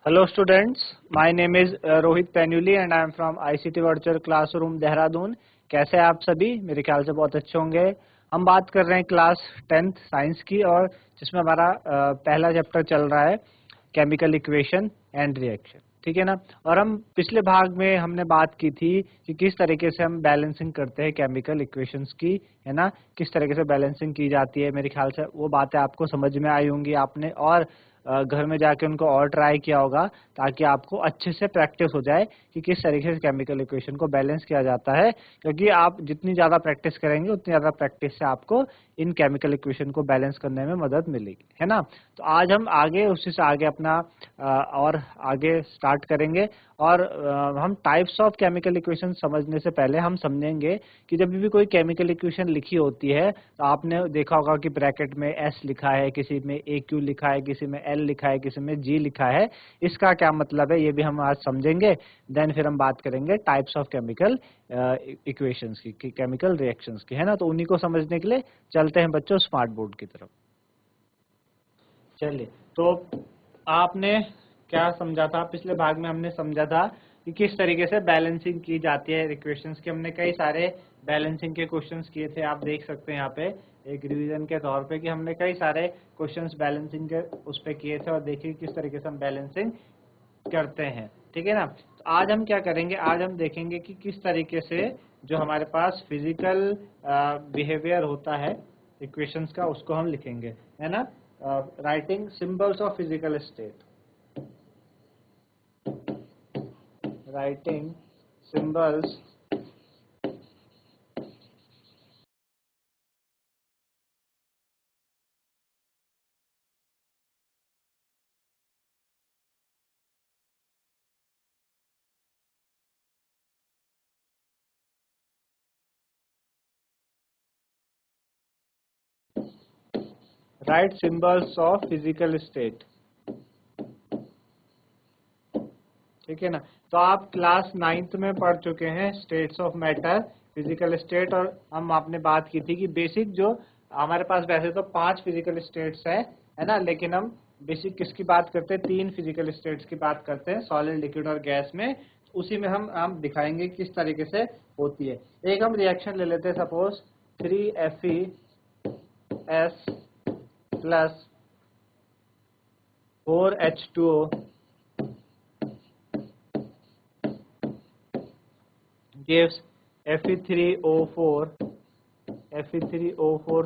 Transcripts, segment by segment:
Hello students, my name is Rohit Painuly and I am from ICT virtual classroom Dehradun. कैसे हैं आप सभी? मेरे ख्याल से बहुत अच्छे होंगे। हम बात कर रहे हैं क्लास 10th साइंस की, और जिसमें हमारा पहला चैप्टर चल रहा है केमिकल इक्वेशन एंड रिएक्शन, ठीक है ना। और हम पिछले भाग में हमने बात की थी कि किस तरीके से हम बैलेंसिंग करते हैं केमिकल इक्वेशंस की, है ना, किस तरीके से बैलेंसिंग की जाती है। मेरे ख्याल से वो बातें आपको समझ में आई होंगी, आपने और घर में जाके उनको और ट्राई किया होगा, ताकि आपको अच्छे से प्रैक्टिस हो जाए कि किस तरीके से केमिकल इक्वेशन को बैलेंस किया जाता है। क्योंकि आप जितनी ज़्यादा प्रैक्टिस करेंगे उतनी ज़्यादा प्रैक्टिस से आपको इन केमिकल इक्वेशन को बैलेंस करने में मदद मिलेगी, है ना। तो आज हम आगे उसी से आगे अपना और आगे स्टार्ट करेंगे। और हम टाइप्स ऑफ केमिकल इक्वेशन समझने से पहले हम समझेंगे कि जब भी कोई केमिकल इक्वेशन लिखी होती है तो आपने देखा होगा कि ब्रैकेट में एस लिखा है, किसी में ए क्यू लिखा है, किसी में एल लिखा है, किसी में जी लिखा है। इसका क्या मतलब है ये भी हम आज समझेंगे। देन फिर हम बात करेंगे टाइप्स ऑफ केमिकल इक्वेशंस की केमिकल रिएक्शंस की, है ना। तो उन्हीं को समझने के लिए चलते हैं बच्चों स्मार्ट बोर्ड की तरफ। चलिए, तो आपने क्या समझा था? पिछले भाग में हमने समझा था कि किस तरीके से बैलेंसिंग की जाती है इक्वेशंस की। हमने कई सारे बैलेंसिंग के क्वेश्चंस किए थे, आप देख सकते हैं यहाँ पे एक रिवीजन के तौर पे कि हमने कई सारे क्वेश्चंस बैलेंसिंग के उस पे किए थे, और देखिए किस तरीके से हम बैलेंसिंग करते हैं, ठीक है ना। तो आज हम क्या करेंगे, आज हम देखेंगे कि किस तरीके से जो हमारे पास फिजिकल बिहेवियर होता है इक्वेशंस का, उसको हम लिखेंगे, है ना। Writing symbols of physical state, writing symbols write symbols of physical state, ठीक है ना। तो आप क्लास 9th में पढ़ चुके हैं states of matter, physical state. और हम आपने बात की थी कि बेसिक जो हमारे पास वैसे तो 5 फिजिकल स्टेट्स है ना, लेकिन हम बेसिक किसकी बात करते हैं? 3 फिजिकल स्टेट्स की बात करते हैं, सॉलिड, लिक्विड और गैस में। उसी में हम दिखाएंगे किस तरीके से होती है। एक हम रिएक्शन ले लेते हैं, suppose 3FeS plus 4H2O gives Fe3O4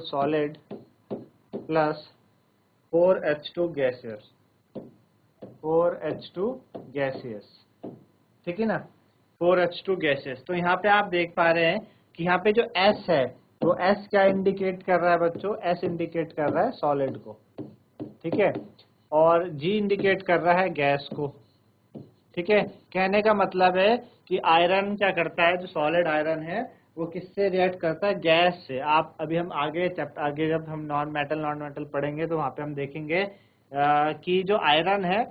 solid plus 4H2 gaseous, 4H2 gaseous, ठीक है ना, 4H2 gaseous। तो यहाँ पे आप देख पा रहे हैं कि यहाँ पे जो S है वो S क्या इंडिकेट कर रहा है बच्चों? S इंडिकेट कर रहा है सॉलिड को, ठीक है, और G इंडिकेट कर रहा है गैस को, ठीक है। कहने का मतलब है कि आयरन क्या करता है, जो सॉलिड आयरन है वो किससे रिएक्ट करता है? गैस से। आप अभी हम आगे जब हम नॉन मेटल पढ़ेंगे तो वहाँ पे हम देखेंगे कि जो आयरन है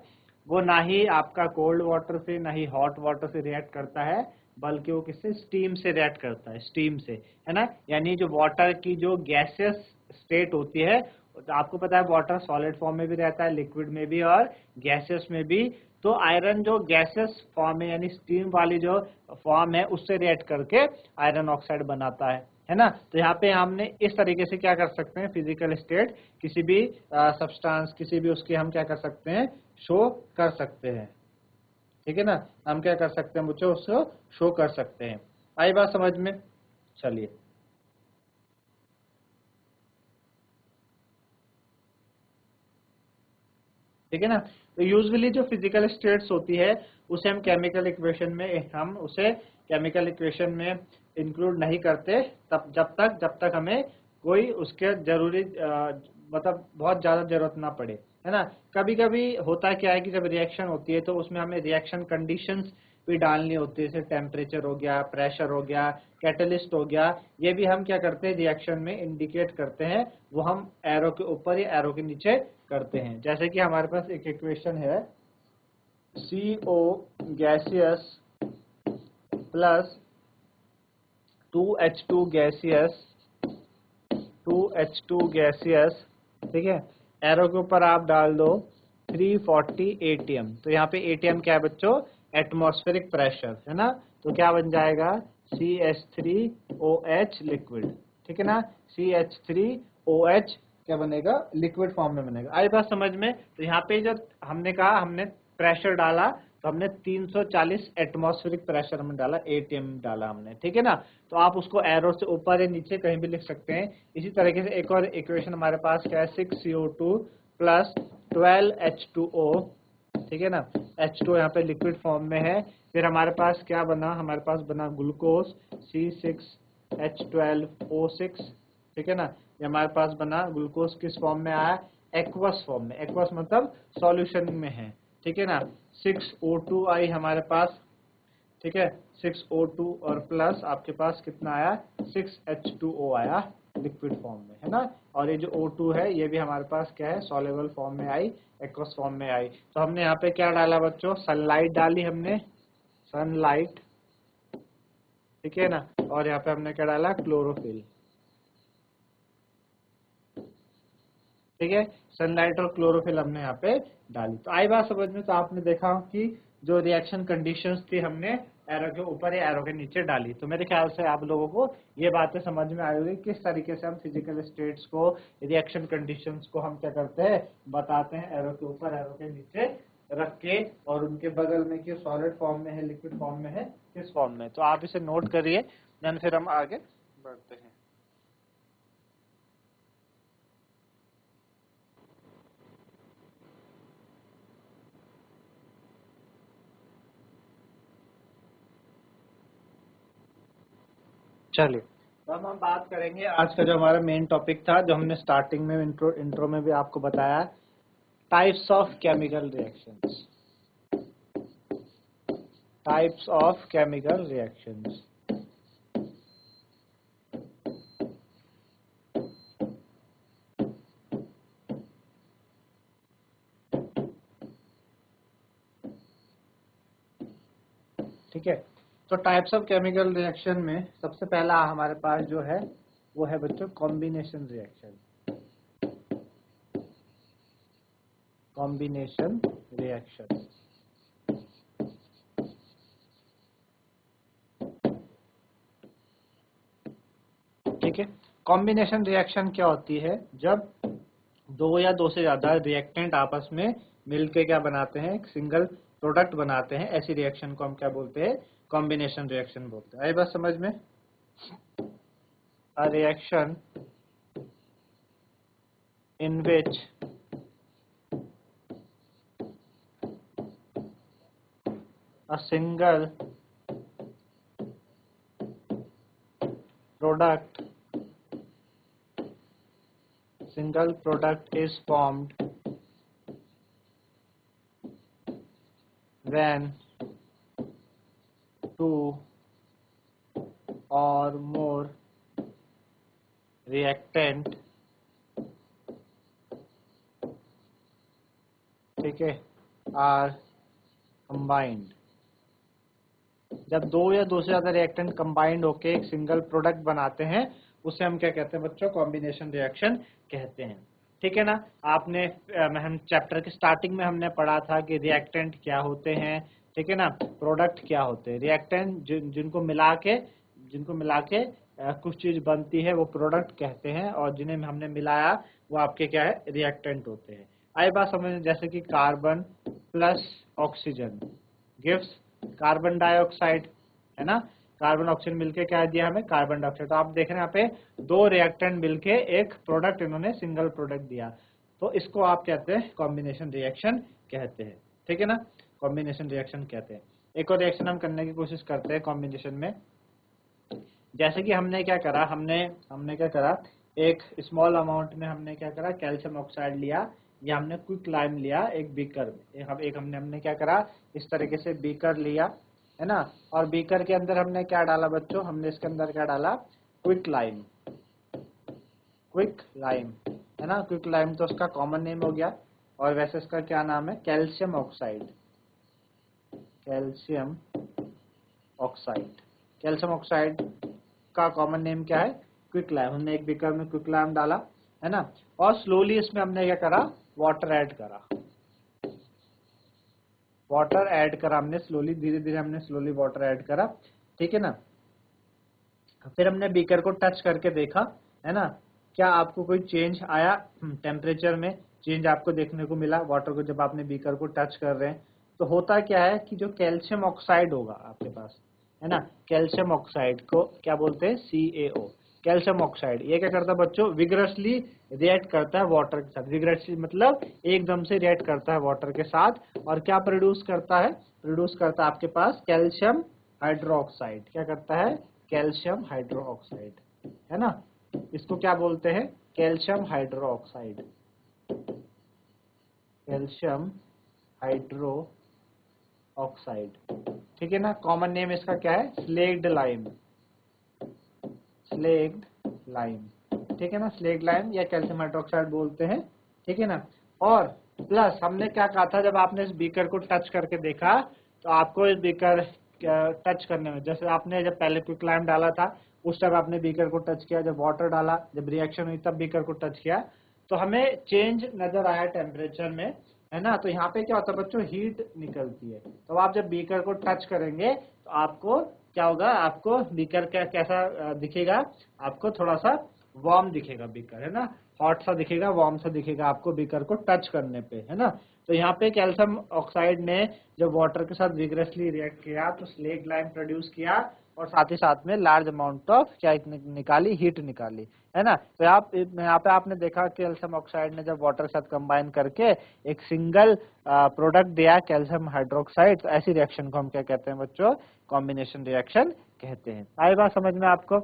वो ना ही आपका कोल्ड वाटर से ना ही हॉट वाटर से रिएक्ट करता है, बल्कि वो किससे? स्टीम से रिएक्ट करता है, स्टीम से, है ना। यानी जो वाटर की जो गैसियस स्टेट होती है, तो आपको पता है वाटर सॉलिड फॉर्म में भी रहता है, लिक्विड में भी और गैसियस में भी। तो आयरन जो गैसेस फॉर्म है यानी स्टीम वाली जो फॉर्म है उससे रिएक्ट करके आयरन ऑक्साइड बनाता है ना। तो यहाँ पे हमने इस तरीके से क्या कर सकते हैं? फिजिकल स्टेट किसी भी सब्सटेंस, किसी भी उसकी हम क्या कर सकते हैं? शो कर सकते हैं, ठीक है ना। हम क्या कर सकते हैं बच्चों? उसको शो कर सकते हैं। आई बात समझ में? चलिए, ठीक है ना। तो यूजुअली जो फिजिकल स्टेट्स होती है उसे हम केमिकल इक्वेशन में इंक्लूड नहीं करते, तब जब तक हमें कोई उसके जरूरी मतलब बहुत ज्यादा जरूरत ना पड़े, है ना। कभी कभी होता क्या है कि जब रिएक्शन होती है तो उसमें हमें रिएक्शन कंडीशंस भी डालनी होती है, जैसे टेम्परेचर हो गया, प्रेशर हो गया, कैटलिस्ट हो गया। ये भी हम क्या करते हैं? रिएक्शन में इंडिकेट करते हैं, वो हम एरो के ऊपर या एरो के नीचे करते हैं। जैसे कि हमारे पास एक इक्वेशन है, CO gaseous plus 2H2 gaseous, 2H2 gaseous, ठीक है। एरो के ऊपर आप डाल दो 340 atm। तो यहाँ पे atm क्या है बच्चों, एटमॉस्फेरिक प्रेशर है ना। तो क्या बन जाएगा CH3OH लिक्विड, ठीक है ना। CH3OH क्या बनेगा, लिक्विड फॉर्म में बनेगा। आई बात समझ में। तो यहाँ पे जब हमने कहा हमने प्रेशर डाला तो हमने 340 एटमॉस्फेरिक प्रेशर में डाला, atm डाला हमने, ठीक है ना। तो आप उसको एरो से ऊपर या नीचे कहीं भी लिख सकते हैं। इसी तरीके से एक और इक्वेशन हमारे पास क्या है, 6CO2 प्लस 12H2O, ठीक है ना। H2 यहाँ पे लिक्विड फॉर्म में है। फिर हमारे पास क्या बना, हमारे पास बना ग्लूकोज C6H12O6, ठीक है ना। ये हमारे पास बना ग्लूकोज किस फॉर्म में आया, एक्वस फॉर्म में। एक्वस मतलब सॉल्यूशन में है, ठीक है ना। 6O2 आई हमारे पास, ठीक है। 6O2 और प्लस आपके पास कितना आया, 6H2O आया लिक्विड फॉर्म में, है ना। और ये जो O2 है ये भी हमारे पास क्या है, सॉल्युबल फॉर्म में आई, एक्वस फॉर्म में आई। तो हमने यहाँ पे क्या डाला बच्चों, सनलाइट डाली हमने, सनलाइट, ठीक है ना। और यहाँ पे हमने क्या डाला, क्लोरोफिल, ठीक है। सनलाइट और क्लोरोफिल हमने यहाँ पे डाली। तो आई बात समझ में। तो आपने देखा कि जो रिएक्शन कंडीशंस थी हमने एरो के ऊपर या एरो के नीचे डाली। तो मेरे ख्याल से आप लोगों को ये बातें समझ में आई होगी किस तरीके से हम फिजिकल स्टेट्स को, रिएक्शन कंडीशंस को हम क्या करते हैं, बताते हैं एरो के ऊपर एरो के नीचे रख के, और उनके बगल में कि सॉलिड फॉर्म में है, लिक्विड फॉर्म में है, किस फॉर्म में। तो आप इसे नोट करिए, देन फिर हम आगे बढ़ते हैं। चलिए, तो अब हम बात करेंगे आज का जो हमारा मेन टॉपिक था, जो हमने स्टार्टिंग में इंट्रो में भी आपको बताया, types of chemical reactions. Types of chemical reactions. ठीक है। तो टाइप्स ऑफ केमिकल रिएक्शन में सबसे पहला हमारे पास जो है वो है बच्चों कॉम्बिनेशन रिएक्शन। कॉम्बिनेशन रिएक्शन, ठीक है। कॉम्बिनेशन रिएक्शन क्या होती है, जब दो या दो से ज्यादा रिएक्टेंट आपस में मिलके क्या बनाते हैं, एक सिंगल प्रोडक्ट बनाते हैं। ऐसी रिएक्शन को हम क्या बोलते हैं, कॉम्बिनेशन रिएक्शन बोलते हैं। आई बात समझ में। A reaction in which a single product is formed when two or more reactant, ठीक है, are combined। जब दो या दो से ज्यादा रिएक्टेंट कंबाइंड होके एक सिंगल प्रोडक्ट बनाते हैं, उसे हम क्या कहते हैं बच्चों, कॉम्बिनेशन रिएक्शन कहते हैं, ठीक है ना। आपने हम चैप्टर के स्टार्टिंग में हमने पढ़ा था कि रिएक्टेंट क्या होते हैं, ठीक है ना, प्रोडक्ट क्या होते हैं। रिएक्टेंट जिनको मिला के कुछ चीज बनती है वो प्रोडक्ट कहते हैं, और जिन्हें हमने मिलाया वो आपके क्या है, रिएक्टेंट होते हैं। आई बात समझ, जैसे कि carbon plus oxygen gives carbon dioxide, है ना। कार्बन ऑक्सीजन मिलके क्या दिया हमें, कार्बन डाइऑक्साइड। तो आप देख रहे हैं यहाँ पे दो रिएक्टेंट मिलके एक प्रोडक्ट इन्होंने सिंगल प्रोडक्ट दिया, तो इसको आप कहते हैं कॉम्बिनेशन रिएक्शन कहते हैं, ठीक है ना। कॉम्बिनेशन रिएक्शन कहते हैं। एक और रिएक्शन हम करने की कोशिश करते हैं कॉम्बिनेशन में। जैसे कि हमने क्या करा, हमने क्या करा, एक स्मॉल अमाउंट में हमने क्या करा, कैल्शियम ऑक्साइड लिया, या हमने क्विक लाइम लिया एक बीकर में। एक हमने क्या करा, इस तरीके से बीकर लिया, है ना। और बीकर के अंदर हमने क्या डाला बच्चों, हमने इसके अंदर क्या डाला, क्विक लाइम। क्विक लाइम, है ना। क्विक लाइम तो उसका कॉमन नेम हो गया, और वैसे इसका क्या नाम है, calcium oxide. Calcium oxide, calcium oxide का कॉमन नेम क्या है, क्विक लाइम। हमने एक बीकर में क्विक लाइम डाला, है ना। और स्लोली इसमें हमने क्या करा, वाटर ऐड करा। वाटर ऐड करा हमने स्लोली, धीरे धीरे हमने स्लोली वाटर ऐड करा, ठीक है ना। फिर हमने बीकर को टच करके देखा, है ना, क्या आपको कोई चेंज आया टेम्परेचर में, चेंज आपको देखने को मिला वाटर को जब आपने बीकर को टच कर रहे हैं। तो होता क्या है कि जो कैल्शियम ऑक्साइड होगा आपके पास, है ना, कैल्शियम ऑक्साइड को क्या बोलते हैं, CaO, कैल्शियम ऑक्साइड। ये क्या करता है बच्चों, विग्रसली रिएक्ट करता है वाटर के साथ। विग्रसली मतलब एकदम से रिएक्ट करता है वाटर के साथ, और क्या प्रोड्यूस करता है, प्रोड्यूस करता है आपके पास कैल्शियम हाइड्रोक्साइड। क्या करता है, कैल्शियम हाइड्रोक्साइड, है ना। इसको क्या बोलते हैं, calcium hydroxide, calcium hydro oxide, ठीक है ना। कॉमन नेम इसका क्या है, स्लेग्ड लाइम, स्लेग्ड लाइम, ठीक है ना, स्लेग्ड लाइम या कैल्शियम हाइड्रोक्साइड बोलते हैं, ठीक है ना। और प्लस हमने क्या कहा था, जब आपने इस बीकर को टच करके देखा तो आपको इस बीकर टच करने में, जैसे आपने जब पहले क्विक लाइम डाला था उस टाइम आपने बीकर को टच किया, जब वाटर डाला, जब रिएक्शन हुई तब बीकर को टच किया, तो हमें चेंज नजर आया टेम्परेचर में, है ना। तो यहाँ पे क्या होता है बच्चों, हीट निकलती है। तो आप जब बीकर को टच करेंगे तो आपको क्या होगा, आपको बीकर कैसा दिखेगा, आपको थोड़ा सा वार्म दिखेगा बीकर, है ना, हॉट सा दिखेगा, वार्म सा दिखेगा आपको बीकर को टच करने पे, है ना। तो यहाँ पे कैल्शियम ऑक्साइड ने जब वाटर के साथ विग्रसली रिएक्ट किया तो स्लेग लाइम प्रोड्यूस किया, और साथ ही साथ में लार्ज अमाउंट ऑफ क्या निकाली, हीट निकाली, है ना। तो यहाँ पे आपने देखा कैल्शियम ऑक्साइड ने जब वाटर के साथ कंबाइन करके एक सिंगल प्रोडक्ट दिया कैल्शियम हाइड्रोक्साइड, तो ऐसी रिएक्शन को हम क्या कहते हैं बच्चों, कॉम्बिनेशन रिएक्शन कहते हैं। आई बात समझ में आपको,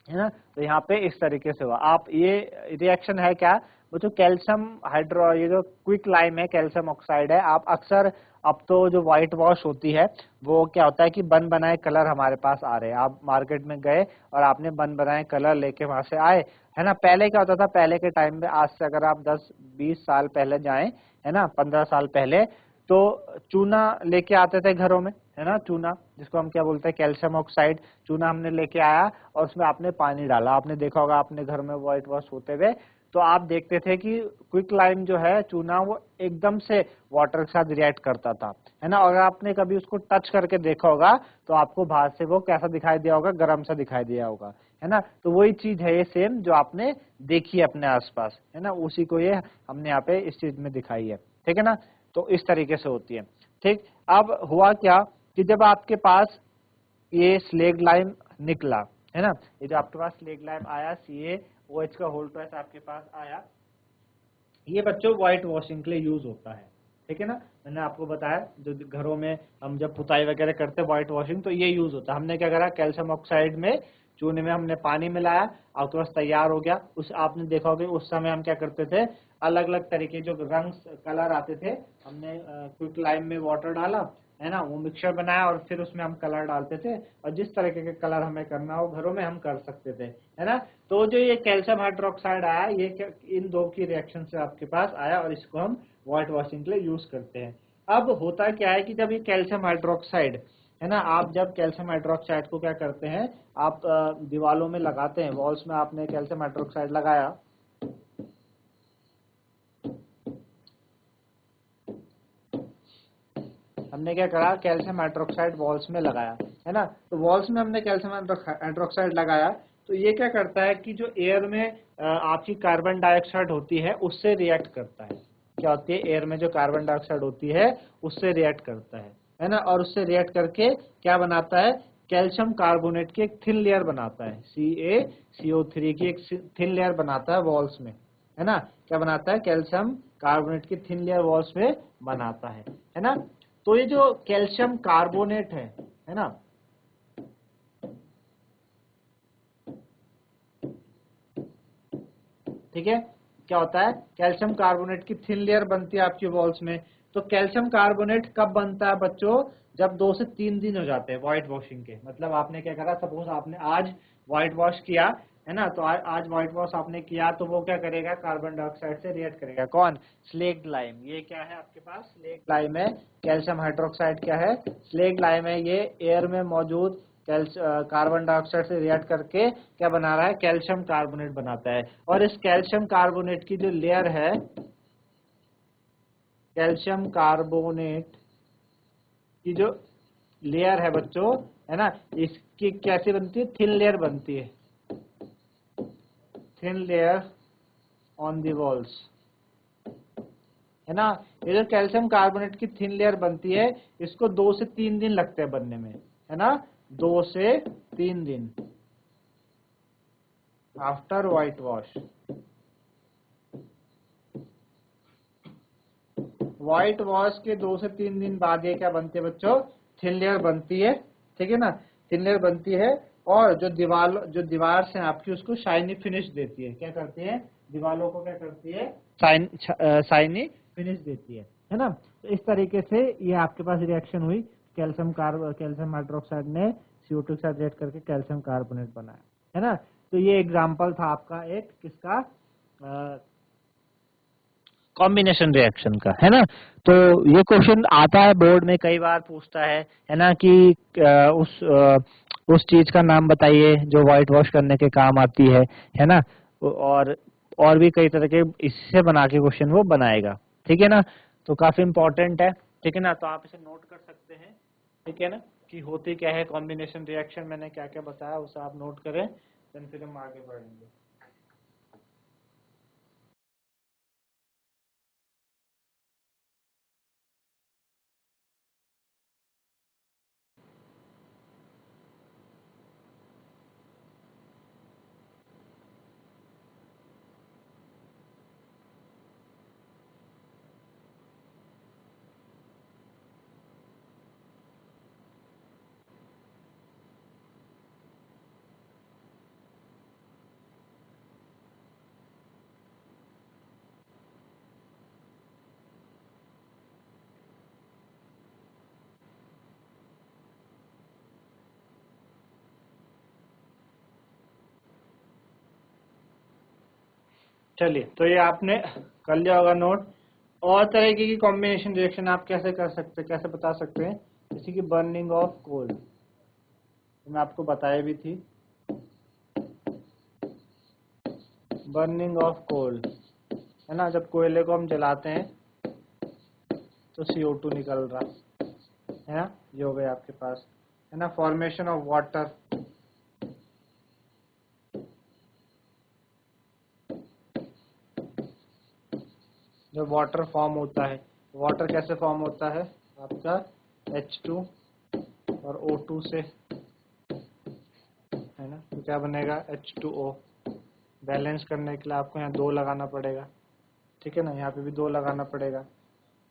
है ना। तो यहाँ पे इस तरीके से हुआ। आप ये रिएक्शन है क्या, वो जो कैल्शियम हाइड्रो, ये जो क्विक लाइम है, कैल्शियम ऑक्साइड है, आप अक्सर अब तो जो व्हाइट वॉश होती है वो क्या होता है कि बन बनाए कलर हमारे पास आ रहे हैं। आप मार्केट में गए और आपने बन बनाए कलर लेके वहां से आए, है ना। पहले क्या होता था, पहले के टाइम में, आज से अगर आप 10-20 साल पहले जाएं, है ना, 15 साल पहले, तो चूना लेके आते थे घरों में, है ना, चूना जिसको हम क्या बोलते हैं, कैल्शियम ऑक्साइड। चूना हमने लेके आया और उसमें आपने पानी डाला, आपने देखा होगा अपने घर में व्हाइट वॉश होते हुए, तो आप देखते थे कि क्विक लाइम जो है चूना, वो एकदम से वाटर के साथ रिएक्ट करता था, है ना। और आपने कभी उसको टच करके देखा होगा तो आपको बाहर से वो कैसा दिखाई दिया होगा, गर्म सा दिखाई दिया होगा, है ना। तो वही चीज है ये सेम जो आपने देखी है अपने आसपास, है ना, उसी को ये हमने यहाँ पे इस चीज में दिखाई है, ठीक है ना। तो इस तरीके से होती है, ठीक। अब हुआ क्या कि जब आपके पास ये स्लेग लाइम निकला, है ना, ये जो आपके पास स्लेग लाइम आया, CaOH का होल ट्वाइस आपके पास आया, ये बच्चों व्हाइट वॉशिंग के लिए यूज होता है, ठीक है ना। मैंने आपको बताया जो घरों में हम जब पुताई वगैरह करते हैं व्हाइट वॉशिंग, तो ये यूज होता है। हमने क्या करा, कैल्शियम ऑक्साइड में, चूने में हमने पानी मिलाया, आपके पास तैयार हो गया। उस आपने देखा होगा उस समय हम क्या करते थे, अलग अलग तरीके जो रंग कलर आते थे, हमने क्विक लाइम में वाटर डाला, है ना, वो मिक्सचर बनाया और फिर उसमें हम कलर डालते थे, और जिस तरीके के कलर हमें करना हो घरों में हम कर सकते थे, है ना। तो जो ये कैल्शियम हाइड्रोक्साइड आया, ये इन दो की रिएक्शन से आपके पास आया, और इसको हम व्हाइट वॉशिंग के लिए यूज करते हैं। अब होता क्या है कि जब ये कैल्शियम हाइड्रोक्साइड, है ना, आप जब कैल्शियम हाइड्रोक्साइड को क्या करते हैं, आप दीवालों में लगाते हैं, वॉल्स में आपने कैल्शियम हाइड्रोक्साइड लगाया, हमने क्या करा, कैल्शियम हाइड्रोक्साइड वॉल्स में लगाया, है ना। तो वॉल्स में हमने कैल्शियम हाइड्रोक्साइड लगाया, तो ये क्या करता है कि जो एयर में आपकी कार्बन डाइऑक्साइड होती है उससे रिएक्ट करता है। क्या होती है, एयर में जो कार्बन डाइऑक्साइड होती है उससे रिएक्ट करता है ना। और उससे रिएक्ट करके क्या बनाता है, कैल्शियम कार्बोनेट की एक थिन लेयर बनाता है, CaCO3 की एक थिन लेयर बनाता है वॉल्स में, है ना। क्या बनाता है, कैल्शियम कार्बोनेट की थिन लेयर वॉल्स में बनाता है ना। तो ये जो कैल्शियम कार्बोनेट है ना, ठीक है, क्या होता है, कैल्शियम कार्बोनेट की थिन लेयर बनती है आपकी वॉल्स में। तो कैल्शियम कार्बोनेट कब बनता है बच्चों, जब 2 से 3 दिन हो जाते हैं व्हाइट वॉशिंग के। मतलब आपने क्या करा, सपोज आपने आज व्हाइट वॉश किया, है ना, तो आज व्हाइट वॉश आपने किया, तो वो क्या करेगा, कार्बन डाइऑक्साइड से रिएक्ट करेगा। कौन, स्लेग्ड लाइम। ये क्या है आपके पास, स्लेग्ड लाइम है। कैल्शियम हाइड्रोक्साइड क्या है, स्लेग्ड लाइम है। ये एयर में मौजूद कार्बन डाइऑक्साइड से रिएक्ट करके क्या बना रहा है, कैल्शियम कार्बोनेट बनाता है। और इस कैल्शियम कार्बोनेट की जो लेयर है, कैल्शियम कार्बोनेट की जो लेयर है बच्चों, है ना, इसकी कैसे बनती है? थिन लेयर बनती है, thin layer on the walls, है ना। ये जो कैल्शियम कार्बोनेट की थिन लेयर बनती है, इसको 2 से 3 दिन लगते हैं बनने में, है ना, 2 से 3 दिन after white wash. White wash के 2 से 3 दिन बाद ये क्या बनती है बच्चों? थिन लेयर बनती है, ठीक है ना, थिन लेयर बनती है। और जो दीवार से आपकी उसको शाइनी फिनिश देती है, क्या करती है? दीवारों को क्या करती है? शाइनी फिनिश देती है ना। तो इस तरीके से ये आपके पास रिएक्शन हुई, कैल्शियम हाइड्रोक्साइड ने CO2 के साथ रिएक्ट करके कैल्शियम कार्बोनेट बनाया, है ना। तो ये एग्जाम्पल था आपका एक किसका? कॉम्बिनेशन रिएक्शन का, है ना। तो ये क्वेश्चन आता है बोर्ड में, कई बार पूछता है ना, कि उस चीज का नाम बताइए जो व्हाइट वॉश करने के काम आती है ना। और भी कई तरह के इससे बना के क्वेश्चन वो बनाएगा, ठीक है ना। तो काफी इंपॉर्टेंट है, ठीक है ना। तो आप इसे नोट कर सकते हैं, ठीक है ना, कि होती क्या है कॉम्बिनेशन रिएक्शन, मैंने क्या क्या बताया उसे आप नोट करें, फिर हम आगे बढ़ेंगे। चलिए, तो ये आपने कर लिया होगा नोट। और तरीके की कॉम्बिनेशन रिएक्शन आप कैसे कर सकते हैं, कैसे बता सकते हैं? जैसे कि बर्निंग ऑफ कोल, मैं आपको बताई भी थी। बर्निंग ऑफ कोल, है ना, जब कोयले को हम जलाते हैं तो CO2 निकल रहा है ना, ये हो गया आपके पास, है ना। फॉर्मेशन ऑफ वाटर, जब वाटर फॉर्म होता है, वाटर कैसे फॉर्म होता है आपका? H2 और O2 से, है ना। तो क्या बनेगा? H2O। बैलेंस करने के लिए आपको यहाँ 2 लगाना पड़ेगा, ठीक है ना, यहाँ पे भी 2 लगाना पड़ेगा।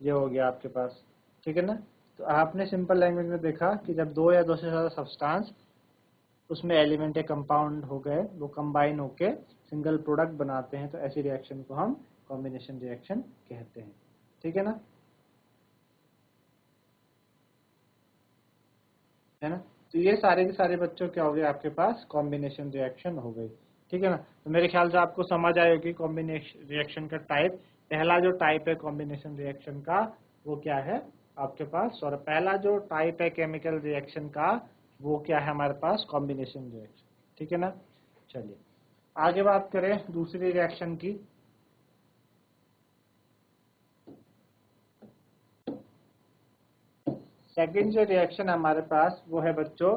ये हो गया आपके पास, ठीक है ना। तो आपने सिंपल लैंग्वेज में देखा कि जब 2 या 2 से ज़्यादा सब्सटेंस उसमें एलिमेंट या कंपाउंड हो गए, वो कंबाइन होके सिंगल प्रोडक्ट बनाते हैं, तो ऐसी रिएक्शन को हम कॉम्बिनेशन रिएक्शन कहते हैं, ठीक है ना, है ना। तो ये सारे के सारे बच्चों क्या हो गए आपके पास? कॉम्बिनेशन रिएक्शन हो गई, ठीक है ना। तो मेरे ख्याल से आपको समझ आएगी कि कॉम्बिनेशन रिएक्शन का टाइप, पहला जो टाइप है कॉम्बिनेशन रिएक्शन का वो क्या है आपके पास, और पहला जो टाइप है केमिकल रिएक्शन का वो क्या है हमारे पास? कॉम्बिनेशन रिएक्शन, ठीक है ना। चलिए आगे बात करें दूसरी रिएक्शन की। सेकंड जो रिएक्शन हमारे पास वो है बच्चों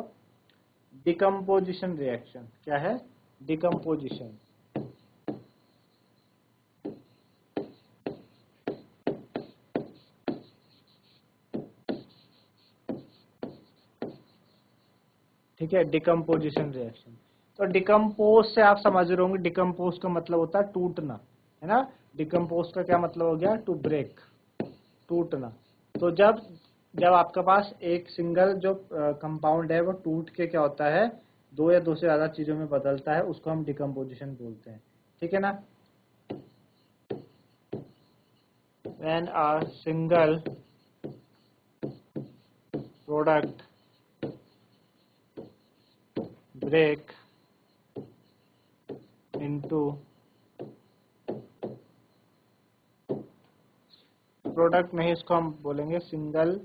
डिकम्पोजिशन रिएक्शन। क्या है? डिकम्पोजिशन। ठीक है, डिकम्पोजिशन रिएक्शन। तो डिकम्पोज से आप समझ रहे होंगे, डिकम्पोज का मतलब होता है टूटना, है ना। डिकम्पोज का क्या मतलब हो गया? टू ब्रेक, टूटना। तो जब जब आपके पास एक सिंगल जो कंपाउंड है वो टूट के क्या होता है, 2 या 2 से ज्यादा चीजों में बदलता है, उसको हम डिकम्पोजिशन बोलते हैं, ठीक है ना। When a single product break into, product नहीं, इसको हम बोलेंगे सिंगल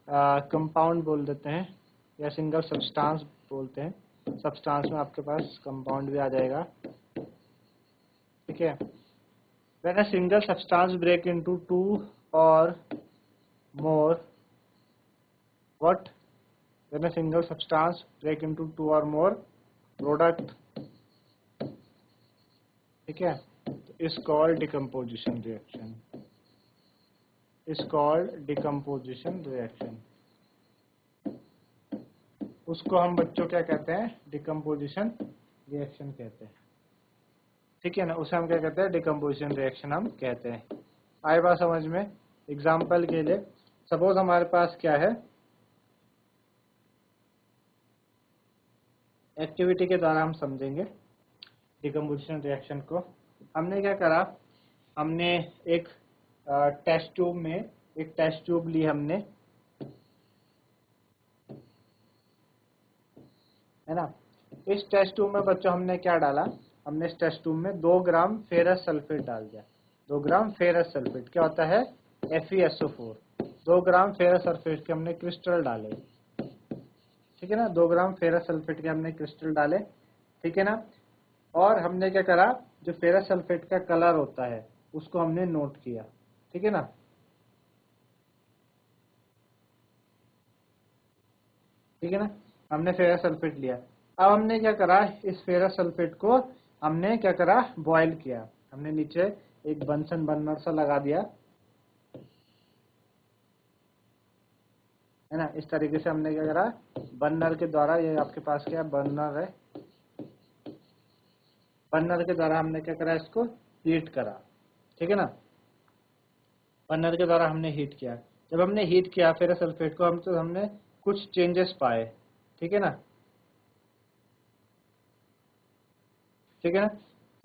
कंपाउंड बोल देते हैं, या सिंगल सब्सटेंस बोलते हैं। सब्सटेंस में आपके पास कंपाउंड भी आ जाएगा, ठीक है। When a single substance break into two or more, what, when a single substance break into two or more product, ठीक है, is called decomposition reaction, is called decomposition reaction. उसको हम बच्चों क्या कहते हैं, डिकम्पोजिशन रिएक्शन कहते हैं, ठीक है ना, उसे हम क्या कहते हैं, डिकम्पोजिशन रिएक्शन हम कहते हैं। आए बात समझ में। एग्जाम्पल के लिए सपोज हमारे पास क्या है, एक्टिविटी के द्वारा हम समझेंगे डिकम्पोजिशन रिएक्शन को। हमने क्या करा, हमने एक टेस्ट ट्यूब में एक टेस्ट ट्यूब ली हमने, है ना। इस टेस्ट ट्यूब में बच्चों हमने क्या डाला, हमने इस टेस्ट ट्यूब में 2 ग्राम फेरस सल्फेट डाल दिया। 2 ग्राम फेरस सल्फेट क्या होता है, FeSO4। 2 ग्राम फेरस सल्फेट के हमने क्रिस्टल डाले, ठीक है ना, 2 ग्राम फेरस सल्फेट के हमने क्रिस्टल डाले, ठीक है ना। और हमने क्या करा, जो फेरस सल्फेट का कलर होता है उसको हमने नोट किया, ठीक है ना। ठीक है ना, हमने फेरस सल्फेट लिया। अब हमने क्या करा, इस फेरस सल्फेट को हमने क्या करा, बॉयल किया। हमने नीचे एक बंसन बर्नर सा लगा दिया, है ना। इस तरीके से हमने क्या करा, बर्नर के द्वारा, ये आपके पास क्या बर्नर है, बर्नर के द्वारा हमने क्या करा, इसको हीट करा, ठीक है ना। बर्नर के द्वारा हमने हीट किया। जब हमने हीट किया फेरस सल्फेट को, हमने कुछ चेंजेस पाए, ठीक है ना, ठीक है ना।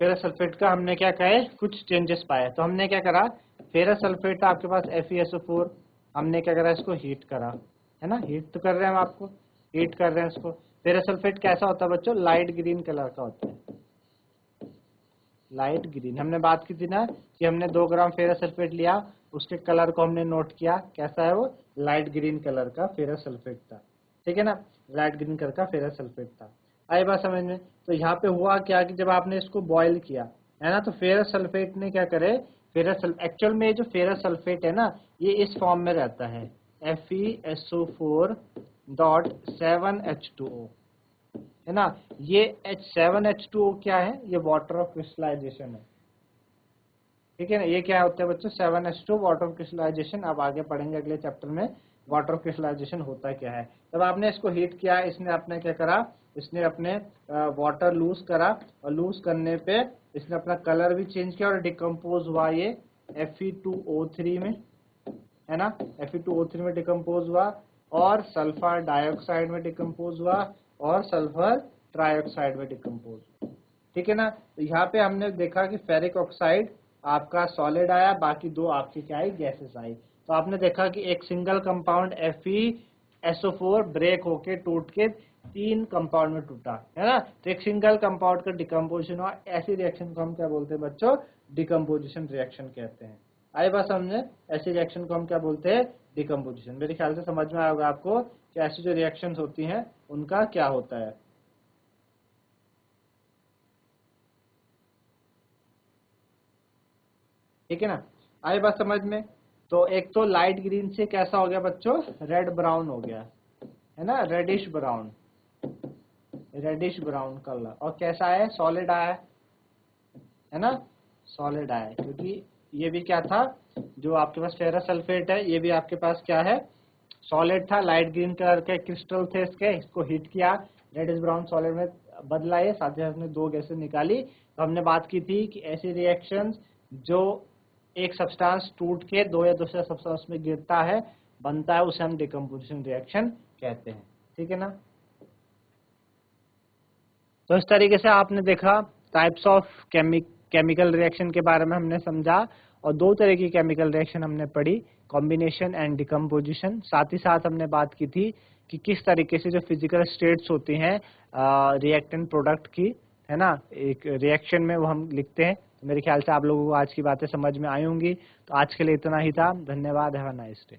फेरस सल्फेट का हमने क्या कहे, कुछ चेंजेस पाए। तो हमने क्या करा, फेरस सल्फेट आपके पास FeSO4, हमने क्या करा, इसको हीट करा, है ना। हीट तो कर रहे हैं हम, आपको हीट कर रहे हैं इसको। फेरस सल्फेट कैसा होता है बच्चों, लाइट ग्रीन कलर का होता है, लाइट ग्रीन। हमने बात की थी ना कि हमने 2 ग्राम फेरस सल्फेट लिया, उसके कलर को हमने नोट किया, कैसा है वो, लाइट ग्रीन कलर का फेरस सल्फेट था, ठीक है ना, लाइट ग्रीन कलर का फेरस सल्फेट था। आई बात समझ में। तो यहाँ पे हुआ क्या कि जब आपने इसको बॉयल किया, है ना, तो फेरस सल्फेट ने क्या करे, एक्चुअल में जो फेरस सल्फेट है ना, ये इस फॉर्म में रहता है, FeSO4.7H2O, है ना। ये H7H2O क्या है, ये वाटर ऑफ क्रिस्टलाइजेशन है, ठीक है ना। ये क्या होता है बच्चों, 7H2 वाटर ऑफ क्रिस्टलाइजेशन। अब आगे पढ़ेंगे अगले चैप्टर में वाटर ऑफ क्रिस्टलाइजेशन होता क्या है। तब आपने इसको हीट किया, इसने अपने क्या करा, इसने अपने वाटर लूज करा, और लूज करने पे इसने अपना कलर भी चेंज किया और डिकम्पोज हुआ ये Fe2O3 में, है ना। Fe2O3 में डिकम्पोज हुआ, और सल्फर डाइऑक्साइड में डिकम्पोज हुआ, और सल्फर ट्राइऑक्साइड में डिकम्पोज हुआ, ठीक है ना। तो यहाँ पे हमने देखा कि फेरिक ऑक्साइड आपका सॉलिड आया, बाकी 2 आपकी क्या आई, गैसेस आई। तो आपने देखा कि एक सिंगल कंपाउंड FeSO4 ब्रेक होके टूट के 3 कंपाउंड में टूटा, है ना। तो एक सिंगल कंपाउंड का डिकम्पोजिशन हुआ। ऐसी रिएक्शन को हम क्या बोलते हैं बच्चों, डिकम्पोजिशन रिएक्शन कहते हैं। आई बात समझे, ऐसी रिएक्शन को हम क्या बोलते हैं, डिकम्पोजिशन। मेरे ख्याल से समझ में आया होगा आपको कि ऐसी जो रिएक्शंस होती हैं उनका क्या होता है, ठीक है ना। आई बात समझ में। तो एक तो लाइट ग्रीन से कैसा हो गया बच्चों, रेड ब्राउन हो गया, है ना, reddish brown, reddish brown colour. और कैसा है, सॉलिड आया, है ना, सॉलिड आया, क्योंकि ये भी क्या था, जो आपके पास फेरस सल्फेट है, ये भी आपके पास क्या है, सॉलिड था, लाइट ग्रीन कलर के क्रिस्टल थे इसके, इसको हीट किया, रेडिश ब्राउन सॉलिड में बदला, ये साथ ही हमने 2 गैसें निकाली। तो हमने बात की थी कि ऐसी रिएक्शंस जो एक सब्सटेंस टूट के 2 या दूसरे सब्सटेंस में गिरता है, बनता है, उसे हम डिकम्पोजिशन रिएक्शन कहते हैं, ठीक है ना। तो इस तरीके से आपने देखा टाइप्स ऑफ केमिकल रिएक्शन के बारे में हमने समझा, और 2 तरह की केमिकल रिएक्शन हमने पढ़ी, कॉम्बिनेशन एंड डिकम्पोजिशन। साथ ही साथ हमने बात की थी कि किस तरीके से जो फिजिकल स्टेट्स होती हैं रिएक्टेंट प्रोडक्ट की, है ना, एक रिएक्शन में वो हम लिखते हैं। तो मेरे ख्याल से आप लोगों को आज की बातें समझ में आई होंगी। तो आज के लिए इतना ही था, धन्यवाद, हैव अ नाइस डे।